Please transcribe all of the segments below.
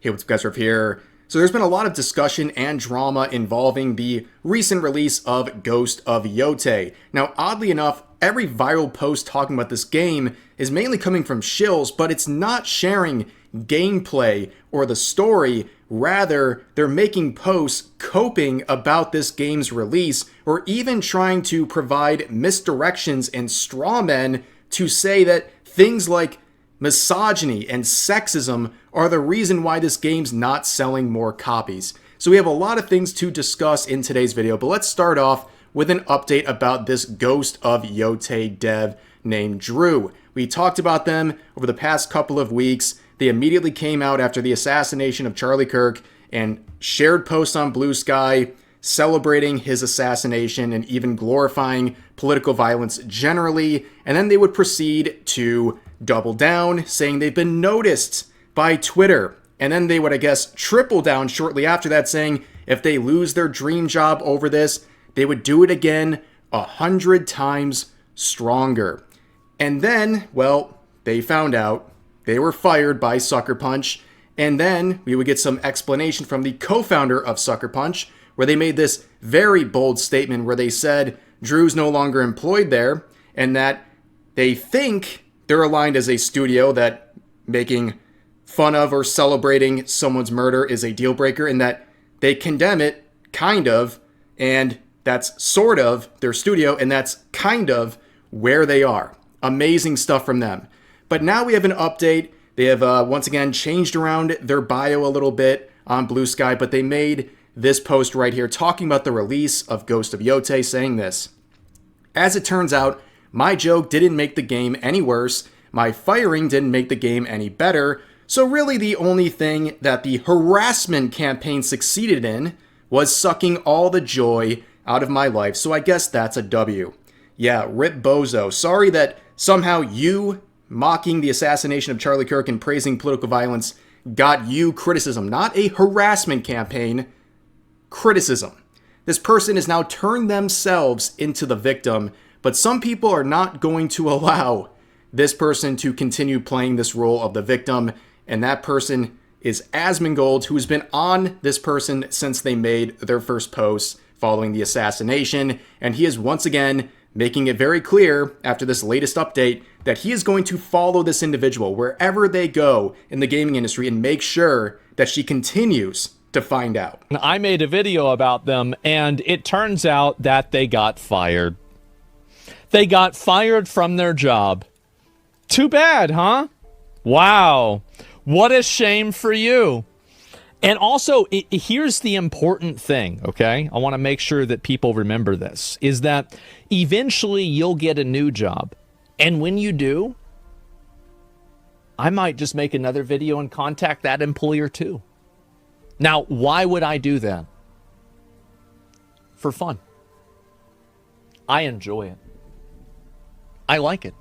Hey, what's up guys, Riff here. So there's been a lot of discussion and drama involving the recent release of Ghost of Yotei. Now, oddly enough, every viral post talking about this game is mainly coming from shills, but it's not sharing gameplay or the story. Rather, they're making posts coping about this game's release, or even trying to provide misdirections and straw men to say that things like misogyny and sexism are the reason why this game's not selling more copies. So we have a lot of things to discuss in today's video, but let's start off with an update about this Ghost of Yotei dev named Drew. We talked about them over the past couple of weeks. They immediately came out after the assassination of Charlie Kirk and shared posts on Blue Sky celebrating his assassination and even glorifying political violence generally. And then they would proceed to double down, saying they've been noticed by Twitter. And then they would, I guess, triple down shortly after that, saying if they lose their dream job over this, they would do it again 100 times stronger. And then, well, they found out they were fired by Sucker Punch. And then we would get some explanation from the co-founder of Sucker Punch, where they made this very bold statement where they said Drew's no longer employed there and that they think they're aligned as a studio, that making fun of or celebrating someone's murder is a deal breaker, and that they condemn it, kind of, and that's sort of their studio, and that's kind of where they are. Amazing stuff from them. But now we have an update. They have once again changed around their bio a little bit on Blue Sky, but they made this post right here talking about the release of Ghost of Yotei, saying this: as it turns out, my joke didn't make the game any worse. My firing didn't make the game any better. So really the only thing that the harassment campaign succeeded in was sucking all the joy out of my life. So I guess that's a W. Yeah, rip bozo. Sorry that somehow you mocking the assassination of Charlie Kirk and praising political violence got you criticism. Not a harassment campaign, criticism. This person has now turned themselves into the victim. But some people are not going to allow this person to continue playing this role of the victim. And that person is Asmongold, who has been on this person since they made their first post following the assassination. And he is once again making it very clear after this latest update that he is going to follow this individual wherever they go in the gaming industry and make sure that she continues to find out. I made a video about them, and it turns out that they got fired. They got fired from their job. Too bad, huh? Wow. What a shame for you. And also, here's the important thing, okay? I want to make sure that people remember this, is that eventually you'll get a new job. And when you do, I might just make another video and contact that employer too. Now, why would I do that? For fun. I enjoy it. I like it.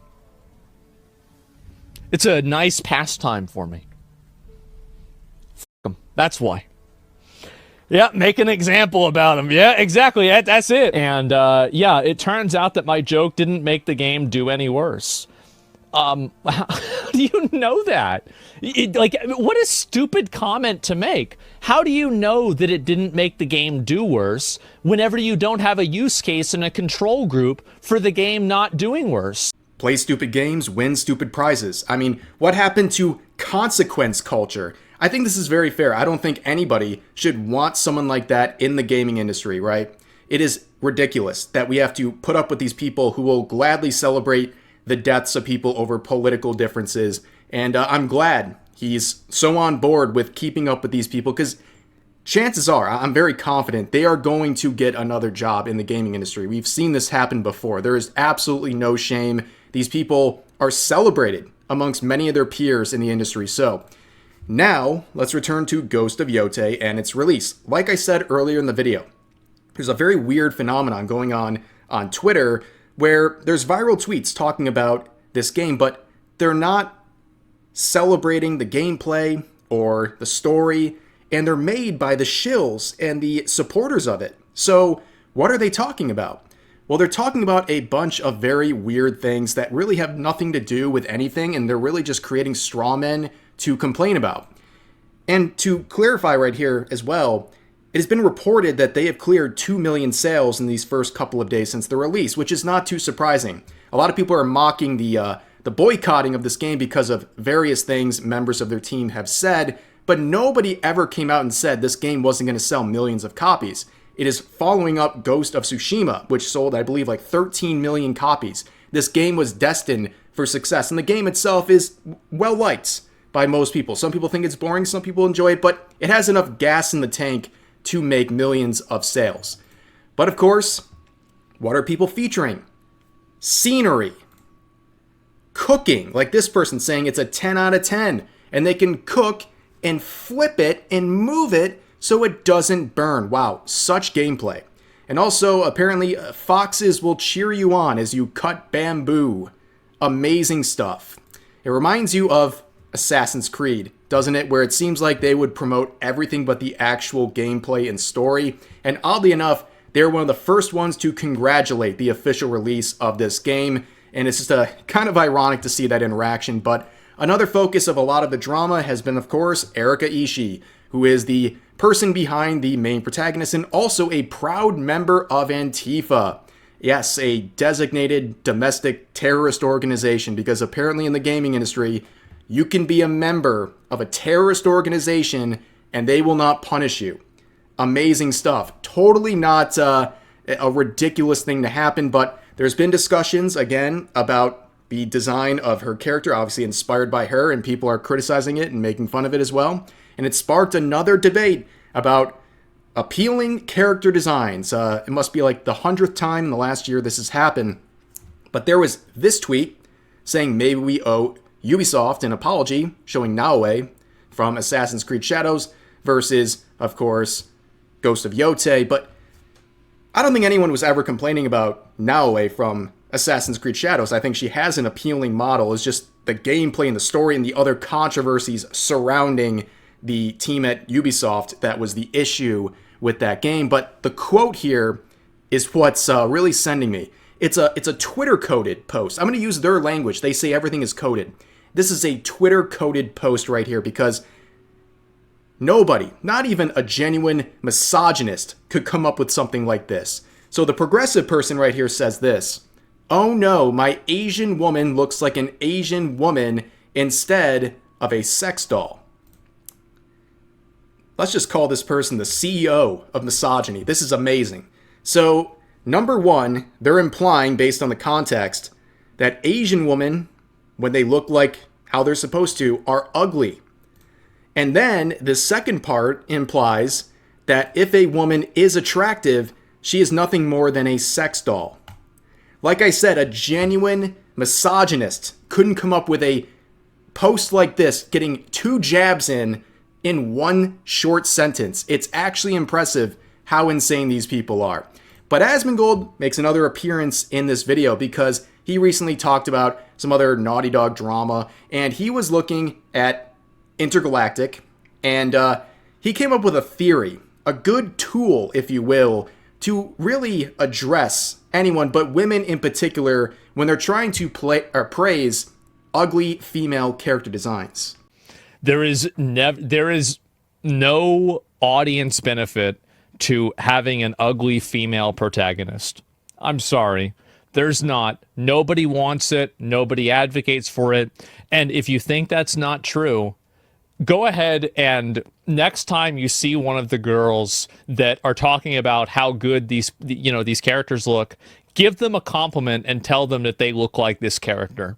It's a nice pastime for me. F them. That's why. Yeah, make an example about them. Yeah, exactly. That's it. And yeah, it turns out that my joke didn't make the game do any worse. How do you know that? Like, what a stupid comment to make. How do you know that it didn't make the game do worse whenever you don't have a use case and a control group for the game not doing worse? Play stupid games, win stupid prizes. I mean, what happened to consequence culture? I think this is very fair. I don't think anybody should want someone like that in the gaming industry, right? It is ridiculous that we have to put up with these people who will gladly celebrate the deaths of people over political differences. And I'm glad he's so on board with keeping up with these people, because chances are, I'm very confident they are going to get another job in the gaming industry. We've seen this happen before. There is absolutely no shame. These people are celebrated amongst many of their peers in the industry. So now let's return to Ghost of Yotei and its release. Like I said earlier in the video, there's a very weird phenomenon going on Twitter where there's viral tweets talking about this game, but they're not celebrating the gameplay or the story, and they're made by the shills and the supporters of it. So what are they talking about? Well, they're talking about a bunch of very weird things that really have nothing to do with anything, and they're really just creating straw men to complain about. And to clarify right here as well, it has been reported that they have cleared 2 million sales in these first couple of days since the release, which is not too surprising. A lot of people are mocking the boycotting of this game because of various things members of their team have said, but nobody ever came out and said this game wasn't going to sell millions of copies. It is following up Ghost of Tsushima, which sold, I believe, like 13 million copies. This game was destined for success, and the game itself is well liked by most people. Some people think it's boring, some people enjoy it, but it has enough gas in the tank to make millions of sales. But of course, what are people featuring? Scenery. Cooking. Like this person saying it's a 10 out of 10. And they can cook and flip it and move it so it doesn't burn. Wow, such gameplay. And also, apparently, foxes will cheer you on as you cut bamboo. Amazing stuff. It reminds you of Assassin's Creed, doesn't it? Where it seems like they would promote everything but the actual gameplay and story. And oddly enough, they're one of the first ones to congratulate the official release of this game. And it's just kind of ironic to see that interaction. But another focus of a lot of the drama has been, of course, Erika Ishii, who is the person behind the main protagonist and also a proud member of Antifa. Yes, a designated domestic terrorist organization, because apparently in the gaming industry, you can be a member of a terrorist organization and they will not punish you. Amazing stuff. Totally not a ridiculous thing to happen, but there's been discussions, again, about the design of her character, obviously inspired by her, and people are criticizing it and making fun of it as well. And it sparked another debate about appealing character designs. It must be like the 100th time in the last year this has happened. But there was this tweet saying maybe we owe Ubisoft an apology, showing Naoe from Assassin's Creed Shadows versus, of course, Ghost of Yotei. But I don't think anyone was ever complaining about Naoe from Assassin's Creed Shadows. I think she has an appealing model. It's just the gameplay and the story and the other controversies surrounding the team at Ubisoft that was the issue with that game. But the quote here is what's really sending me. It's a Twitter-coded post. I'm going to use their language. They say everything is coded. This is a Twitter-coded post right here because nobody, not even a genuine misogynist, could come up with something like this. So the progressive person right here says this: "Oh no, my Asian woman looks like an Asian woman instead of a sex doll." Let's just call this person the CEO of misogyny. This is amazing. So, number one, they're implying, based on the context, that Asian women, when they look like how they're supposed to, are ugly. And then the second part implies that if a woman is attractive, she is nothing more than a sex doll. Like I said, a genuine misogynist couldn't come up with a post like this, getting 2 jabs in one short sentence. It's actually impressive how insane these people are. But Asmongold makes another appearance in this video because he recently talked about some other Naughty Dog drama, and he was looking at Intergalactic, and he came up with a theory, a good tool, if you will, to really address anyone, but women in particular, when they're trying to praise ugly female character designs. There is no audience benefit to having an ugly female protagonist. I'm sorry. There's not. Nobody wants it. Nobody advocates for it. And if you think that's not true, go ahead and next time you see one of the girls that are talking about how good these characters look, give them a compliment and tell them that they look like this character.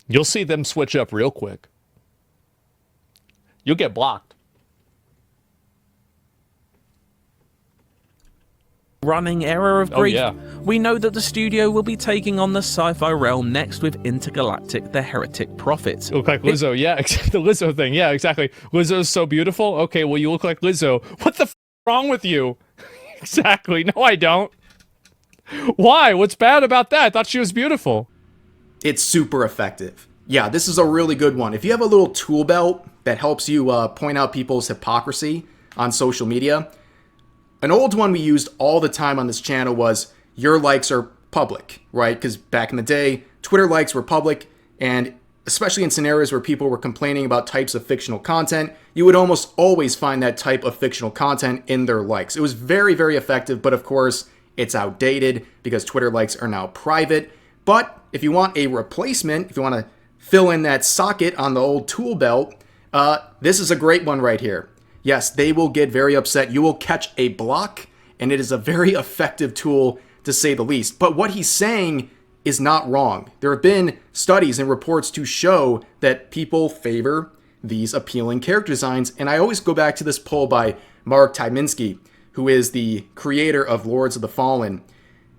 You'll see them switch up real quick. You'll get blocked. Running error of grief. Oh, yeah. We know that the studio will be taking on the sci-fi realm next with Intergalactic: The Heretic Prophet. You look like Lizzo, yeah, the Lizzo thing, yeah, exactly. Lizzo's so beautiful. Okay, well, you look like Lizzo. What the wrong with you? Exactly. No, I don't. Why? What's bad about that? I thought she was beautiful. It's super effective. Yeah, this is a really good one. If you have a little tool belt that helps you point out people's hypocrisy on social media, an old one we used all the time on this channel was your likes are public, right? Because back in the day, Twitter likes were public, and especially in scenarios where people were complaining about types of fictional content, you would almost always find that type of fictional content in their likes. It was very, very effective, but of course, it's outdated because Twitter likes are now private. But if you want a replacement, if you want to fill in that socket on the old tool belt, this is a great one right here. Yes, they will get very upset. You will catch a block, and it is a very effective tool to say the least. But what he's saying is not wrong. There have been studies and reports to show that people favor these appealing character designs. And I always go back to this poll by Mark Tyminski, who is the creator of Lords of the Fallen.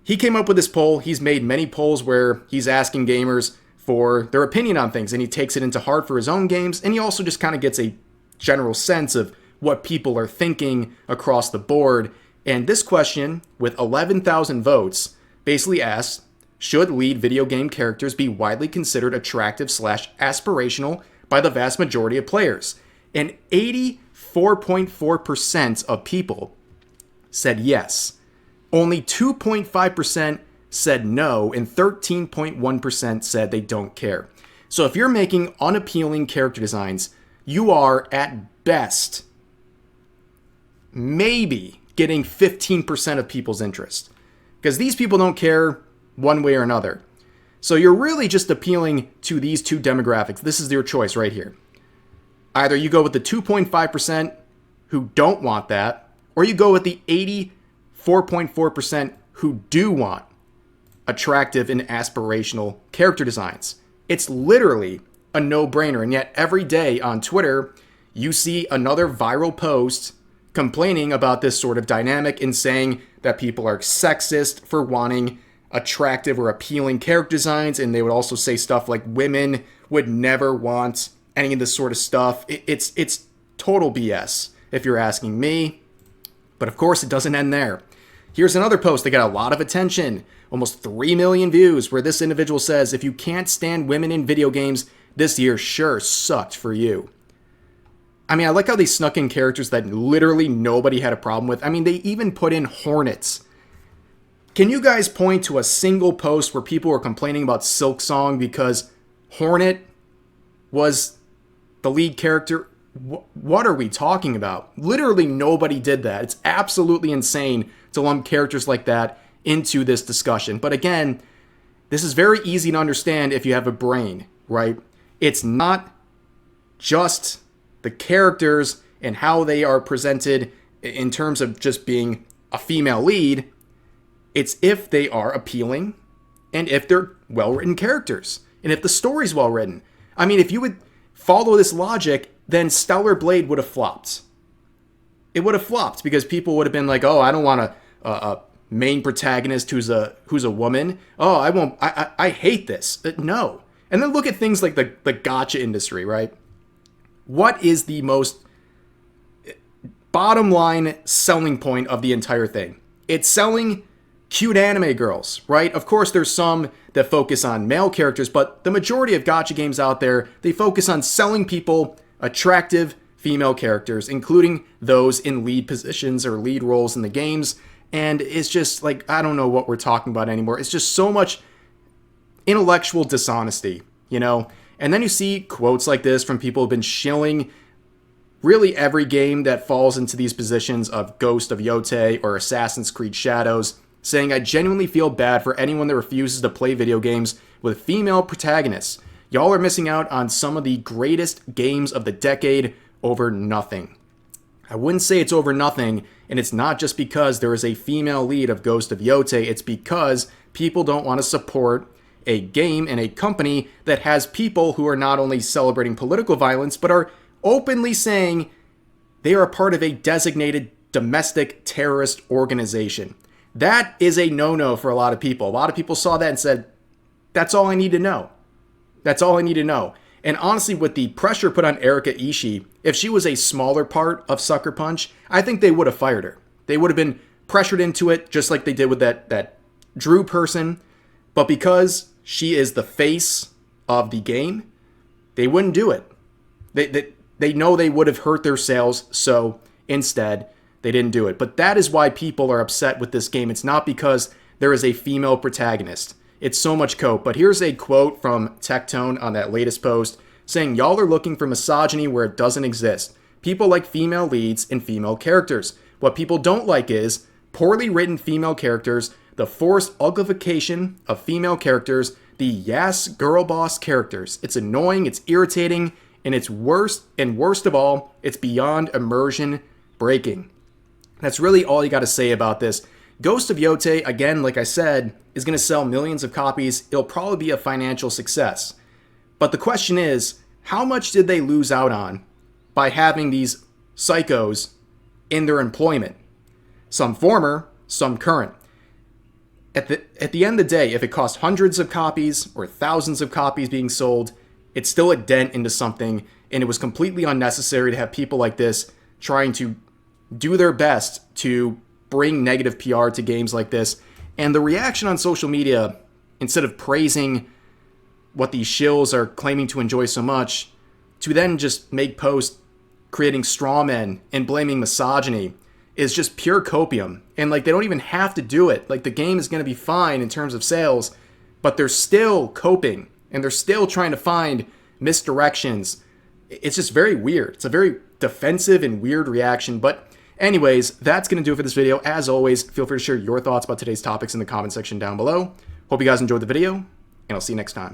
He came up with this poll. He's made many polls where he's asking gamers for their opinion on things, and he takes it into heart for his own games, and he also just kind of gets a general sense of what people are thinking across the board. And this question, with 11,000 votes, basically asks, should lead video game characters be widely considered attractive / aspirational by the vast majority of players? And 84.4% of people said yes. Only 2.5% said no, and 13.1% said they don't care. So if you're making unappealing character designs, you are at best maybe getting 15% of people's interest, because these people don't care one way or another. So you're really just appealing to these two demographics. This is your choice right here. Either you go with the 2.5% who don't want that, or you go with the 84.4% who do want attractive and aspirational character designs. It's literally a no-brainer, and yet every day on Twitter, you see another viral post complaining about this sort of dynamic and saying that people are sexist for wanting attractive or appealing character designs, and they would also say stuff like women would never want any of this sort of stuff. It's total BS, if you're asking me. But of course, it doesn't end there. Here's another post that got a lot of attention, almost 3 million views, where this individual says, if you can't stand women in video games, this year sure sucked for you. I mean, I like how they snuck in characters that literally nobody had a problem with. I mean, they even put in hornets. Can you guys point to a single post where people were complaining about Silksong because Hornet was the lead character? What are we talking about? Literally nobody did that. It's absolutely insane to lump characters like that into this discussion. But again, this is very easy to understand if you have a brain, right? It's not just the characters and how they are presented in terms of just being a female lead. It's if they are appealing and if they're well-written characters and if the story's well-written. I mean, if you would follow this logic, then Stellar Blade would have flopped. It would have flopped because people would have been like, oh, I don't want a main protagonist who's a woman. Oh, I won't. I hate this. No. And then look at things like the gacha industry, right? What is the most bottom line selling point of the entire thing? It's selling cute anime girls, right? Of course, there's some that focus on male characters, but the majority of gacha games out there, they focus on selling people attractive female characters, including those in lead positions or lead roles in the games. And it's just like, I don't know what we're talking about anymore. It's just so much intellectual dishonesty, you know? And then you see quotes like this from people who've been shilling really every game that falls into these positions of Ghost of Yotei or Assassin's Creed Shadows, saying, I genuinely feel bad for anyone that refuses to play video games with female protagonists. Y'all are missing out on some of the greatest games of the decade over nothing. I wouldn't say it's over nothing, and it's not just because there is a female lead of Ghost of Yotei, it's because people don't want to support a game and a company that has people who are not only celebrating political violence, but are openly saying they are a part of a designated domestic terrorist organization. That is a no-no for a lot of people. A lot of people saw that and said, that's all I need to know. That's all I need to know. And honestly, with the pressure put on Erika Ishii, if she was a smaller part of Sucker Punch, I think they would have fired her. They would have been pressured into it, just like they did with that Drew person. But because she is the face of the game, they wouldn't do it. They know they would have hurt their sales, so instead, they didn't do it. But that is why people are upset with this game. It's not because there is a female protagonist. It's so much cope. But here's a quote from Tectone on that latest post saying, "Y'all are looking for misogyny where it doesn't exist. People like female leads and female characters. What people don't like is poorly written female characters, the forced uglification of female characters, the yes girl boss characters. It's annoying, it's irritating, and it's worst of all, it's beyond immersion breaking." That's really all you got to say about this. Ghost of Yotei, again, like I said, is going to sell millions of copies. It'll probably be a financial success. But the question is, how much did they lose out on by having these psychos in their employment? Some former, some current. At the end of the day, if it costs hundreds of copies or thousands of copies being sold, it's still a dent into something, and it was completely unnecessary to have people like this trying to do their best to bring negative PR to games like this. And the reaction on social media, instead of praising what these shills are claiming to enjoy so much, to then just make posts creating straw men and blaming misogyny, is just pure copium. And like, they don't even have to do it. Like, the game is going to be fine in terms of sales, but they're still coping and they're still trying to find misdirections. It's just very weird. It's a very defensive and weird reaction. But anyways, that's going to do it for this video. As always, feel free to share your thoughts about today's topics in the comment section down below. Hope you guys enjoyed the video, and I'll see you next time.